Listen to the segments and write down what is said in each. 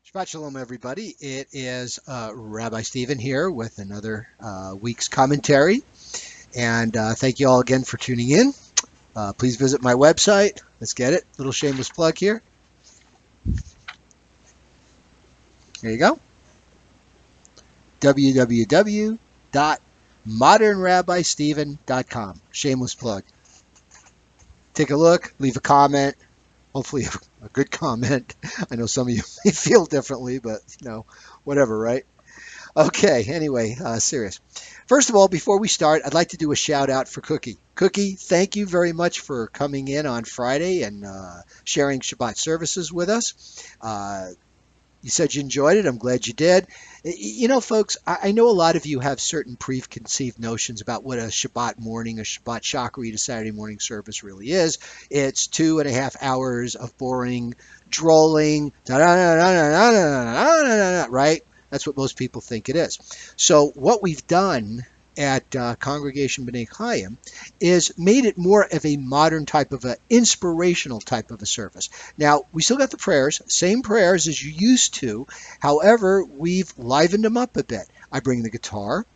Shabbat Shalom, everybody. It is Rabbi Stephen here with another week's commentary. And thank you all again for tuning in. Please visit my website. Let's get it. Little shameless plug here. There you go. www.modernrabbistephen.com. Shameless plug. Take a look. Leave a comment. Hopefully a good comment. I know some of you may feel differently, but whatever, right? Okay, anyway, serious. First of all, before we start, I'd like to do a shout out for Cookie. Cookie, thank you very much for coming in on Friday and sharing Shabbat services with us. You said you enjoyed it. I'm glad you did. You know, folks, I know a lot of you have certain preconceived notions about what a Shabbat morning, a Shabbat Shacharit, a Saturday morning service really is. It's 2.5 hours of boring, drolling, right? That's what most people think it is. So what we've done at Congregation B'nai Chaim is made it more of a modern type of an inspirational type of a service. Now, we still got the prayers, same prayers as you used to. However, we've livened them up a bit. I bring the guitar.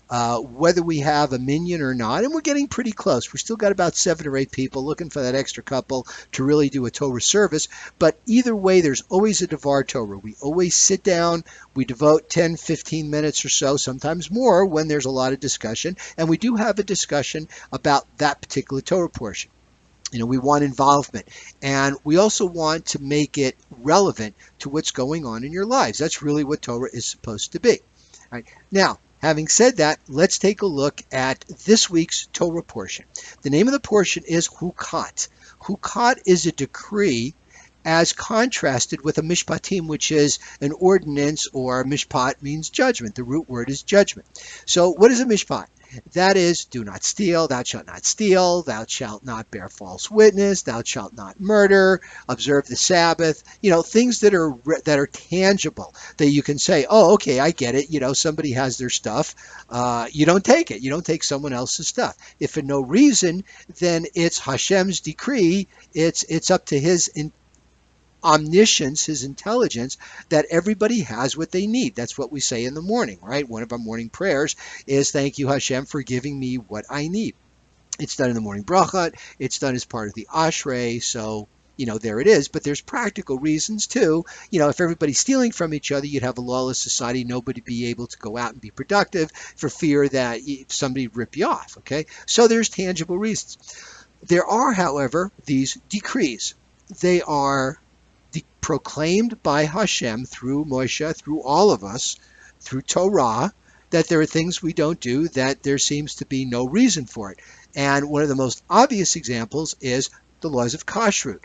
Whether we have a minyan or not, and we're getting pretty close. We've still got about 7 or 8 people looking for that extra couple to really do a Torah service. But either way, there's always a Devar Torah. We always sit down, we devote 10, 15 minutes or so, sometimes more when there's a lot of discussion. And we do have a discussion about that particular Torah portion. You know, we want involvement, and we also want to make it relevant to what's going on in your lives. That's really what Torah is supposed to be. All right. Now, having said that, let's take a look at this week's Torah portion. The name of the portion is Chukat. Chukat is a decree as contrasted with a mishpatim, which is an ordinance, or mishpat means judgment. The root word is judgment. So what is a mishpat? That is, do not steal, thou shalt not steal, thou shalt not bear false witness, thou shalt not murder, observe the Sabbath, things that are tangible, that you can say, oh, okay, I get it, somebody has their stuff, you don't take it, you don't take someone else's stuff. If for no reason, then it's Hashem's decree, it's up to his omniscience, his intelligence, that everybody has what they need. That's what we say in the morning, right? One of our morning prayers is, thank you, Hashem, for giving me what I need. It's done in the morning brachot. It's done as part of the ashrei. So, there it is. But there's practical reasons too. If everybody's stealing from each other, you'd have a lawless society. Nobody be able to go out and be productive for fear that somebody would rip you off, okay? So there's tangible reasons. There are, however, these decrees. They are proclaimed by Hashem through Moshe, through all of us, through Torah, that there are things we don't do, that there seems to be no reason for it. And one of the most obvious examples is the laws of kashrut.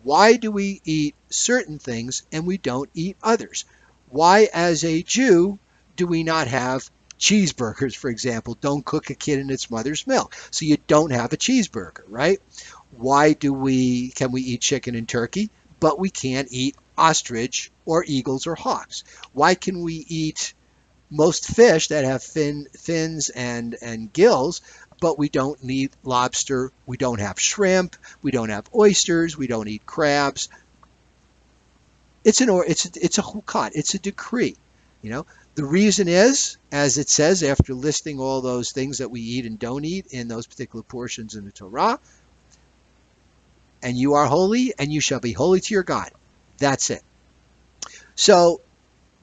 Why do we eat certain things and we don't eat others? Why, as a Jew, do we not have cheeseburgers, for example? Don't cook a kid in its mother's milk. So you don't have a cheeseburger, right? Why can we eat chicken and turkey, but we can't eat ostrich or eagles or hawks? Why can we eat most fish that have fins and gills, but we don't eat lobster, we don't have shrimp, we don't have oysters, we don't eat crabs? It's a chukat, it's a decree. The reason is, as it says after listing all those things that we eat and don't eat in those particular portions in the Torah, and you are holy, and you shall be holy to your God. That's it. So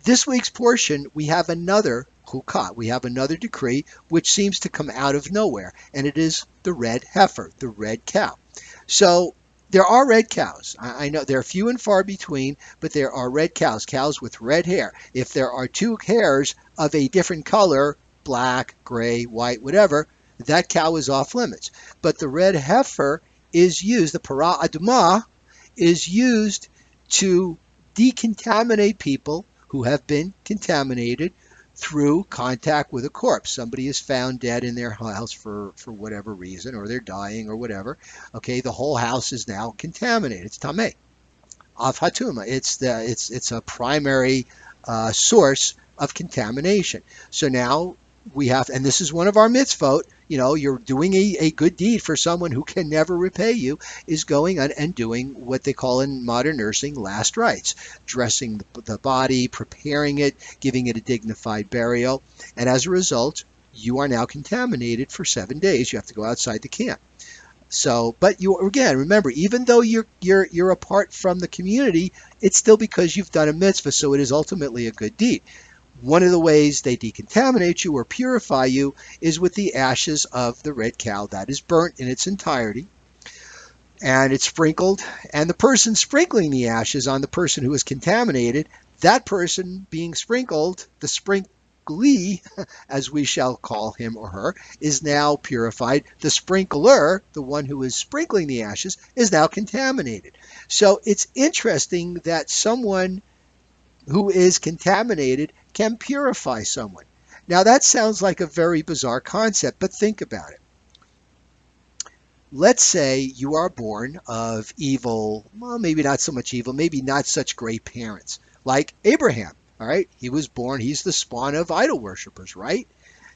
this week's portion, we have another chukat. We have another decree, which seems to come out of nowhere, and it is the red heifer, the red cow. So there are red cows. I know they're few and far between, but there are red cows, cows with red hair. If there are 2 hairs of a different color, black, gray, white, whatever, that cow is off limits. But the red heifer is used, the para aduma is used to decontaminate people who have been contaminated through contact with a corpse. Somebody is found dead in their house for whatever reason, or they're dying or whatever. Okay, the whole house is now contaminated. It's tameh, av hatuma. It's a primary source of contamination. So now we have, and this is one of our mitzvot, you know, you're doing a good deed for someone who can never repay you, is going on and doing what they call in modern nursing last rites, dressing the body, preparing it, giving it a dignified burial. And as a result, you are now contaminated for 7 days. You have to go outside the camp. So, but you, again, remember, even though you're apart from the community, it's still because you've done a mitzvah, so it is ultimately a good deed. One of the ways they decontaminate you or purify you is with the ashes of the red cow that is burnt in its entirety, and it's sprinkled, and the person sprinkling the ashes on the person who is contaminated, that person being sprinkled, the sprinklee, as we shall call him or her, is now purified. The sprinkler, the one who is sprinkling the ashes, is now contaminated. So it's interesting that someone who is contaminated can purify someone. Now that sounds like a very bizarre concept, but think about it. Let's say you are born of evil, well, maybe not so much evil, maybe not such great parents, like Abraham, all right? He was born, he's the spawn of idol worshipers, right?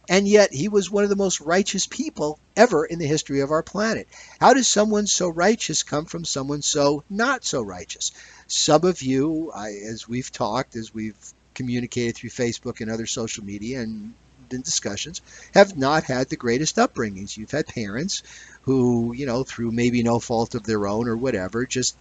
And yet he was one of the most righteous people ever in the history of our planet. How does someone so righteous come from someone so not so righteous? Some of you, as we've talked, as we've communicated through Facebook and other social media and in discussions, have not had the greatest upbringings. You've had parents who, you know, through maybe no fault of their own or whatever, just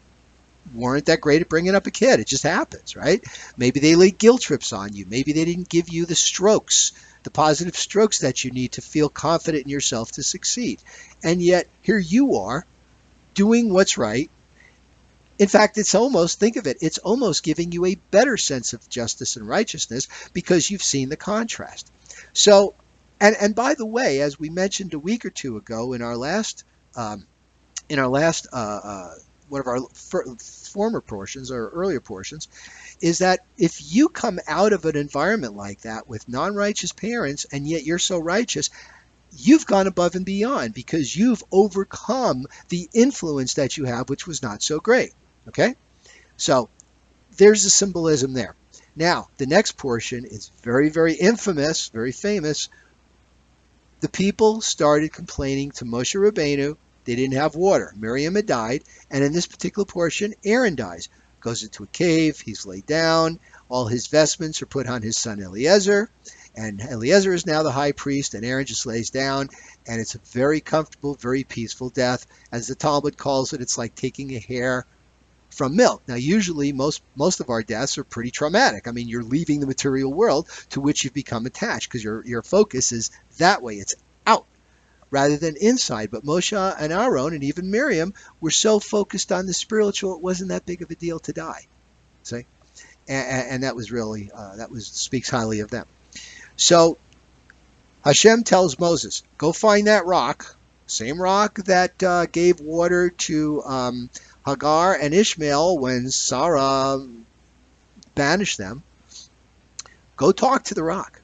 weren't that great at bringing up a kid. It just happens, right? Maybe they laid guilt trips on you. Maybe they didn't give you the strokes, the positive strokes that you need to feel confident in yourself to succeed. And yet here you are doing what's right. In fact, it's almost, think of it, it's almost giving you a better sense of justice and righteousness because you've seen the contrast. So, and by the way, as we mentioned a week or two ago in our last one of our former portions or earlier portions, is that if you come out of an environment like that with non-righteous parents and yet you're so righteous, you've gone above and beyond because you've overcome the influence that you have, which was not so great. Okay? So there's the symbolism there. Now, the next portion is very, very infamous, very famous. The people started complaining to Moshe Rabbeinu. They didn't have water. Miriam had died. And in this particular portion, Aaron dies. Goes into a cave. He's laid down. All his vestments are put on his son Eliezer. And Eliezer is now the high priest. And Aaron just lays down. And it's a very comfortable, very peaceful death. As the Talmud calls it, it's like taking a hair from milk. Now, usually most of our deaths are pretty traumatic. I mean, you're leaving the material world to which you've become attached because your focus is that way. It's out rather than inside. But Moshe and Aaron and even Miriam were so focused on the spiritual, it wasn't that big of a deal to die. See? And that was really, speaks highly of them. So Hashem tells Moses, go find that rock, same rock that gave water to Hagar and Ishmael when Sarah banished them. Go talk to the rock.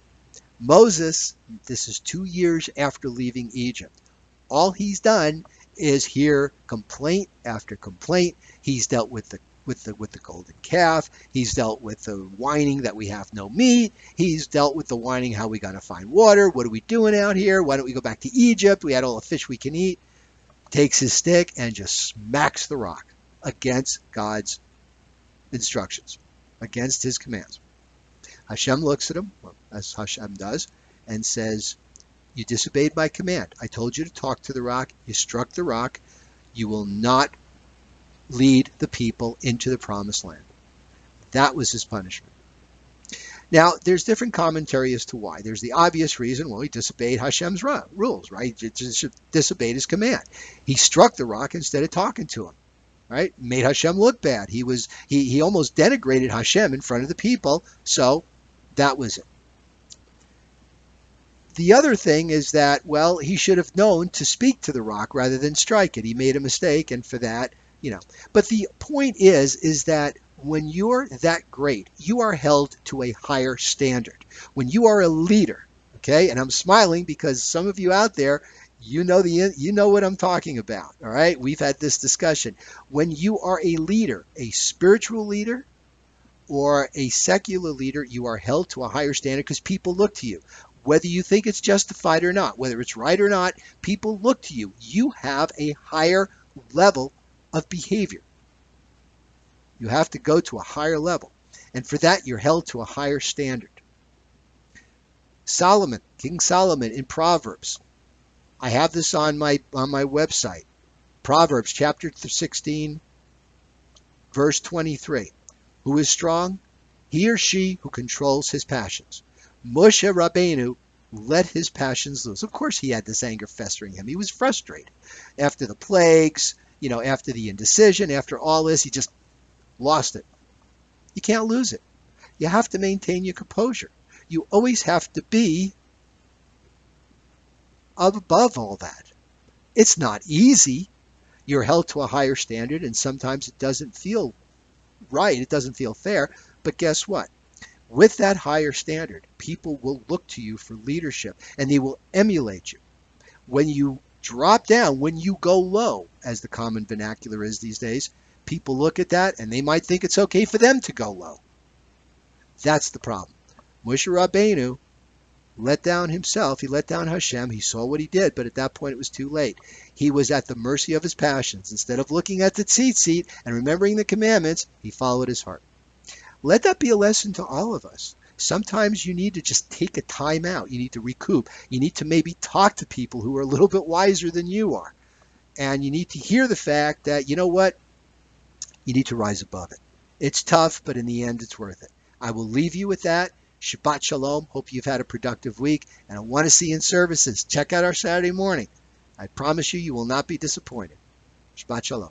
Moses, this is 2 years after leaving Egypt. All he's done is hear complaint after complaint. He's dealt with the golden calf. He's dealt with the whining that we have no meat. He's dealt with the whining how we got to find water. What are we doing out here? Why don't we go back to Egypt? We had all the fish we can eat. Takes his stick and just smacks the rock against God's instructions, against his commands. Hashem looks at him, as Hashem does, and says, you disobeyed my command. I told you to talk to the rock. You struck the rock. You will not lead the people into the promised land. That was his punishment. Now, there's different commentary as to why. There's the obvious reason, well, he disobeyed Hashem's rules, right? He just disobeyed his command. He struck the rock instead of talking to him, right? Made Hashem look bad. He almost denigrated Hashem in front of the people, so that was it. The other thing is that, well, he should have known to speak to the rock rather than strike it. He made a mistake, and for that, you know. But the point is that when you're that great, you are held to a higher standard. When you are a leader, okay, and I'm smiling because some of you out there, you know what I'm talking about, all right? We've had this discussion. When you are a leader, a spiritual leader or a secular leader, you are held to a higher standard because people look to you. Whether you think it's justified or not, whether it's right or not, people look to you. You have a higher level of behavior. You have to go to a higher level. And for that, you're held to a higher standard. Solomon, King Solomon in Proverbs. I have this on my website. Proverbs chapter 16, verse 23. Who is strong? He or she who controls his passions. Moshe Rabbeinu let his passions loose. Of course he had this anger festering him. He was frustrated. After the plagues, after the indecision, after all this, he just lost it. You can't lose it. You have to maintain your composure. You always have to be above all that. It's not easy. You're held to a higher standard, and sometimes it doesn't feel right. It doesn't feel fair. But guess what? With that higher standard, people will look to you for leadership, and they will emulate you. When you drop down, when you go low, as the common vernacular is these days, people look at that, and they might think it's okay for them to go low. That's the problem. Moshe Rabbeinu let down himself. He let down Hashem. He saw what he did, but at that point it was too late. He was at the mercy of his passions. Instead of looking at the tzitzit and remembering the commandments, he followed his heart. Let that be a lesson to all of us. Sometimes you need to just take a time out. You need to recoup. You need to maybe talk to people who are a little bit wiser than you are. And you need to hear the fact that, you know what? You need to rise above it. It's tough, but in the end, it's worth it. I will leave you with that. Shabbat Shalom. Hope you've had a productive week. And I want to see you in services. Check out our Saturday morning. I promise you, you will not be disappointed. Shabbat Shalom.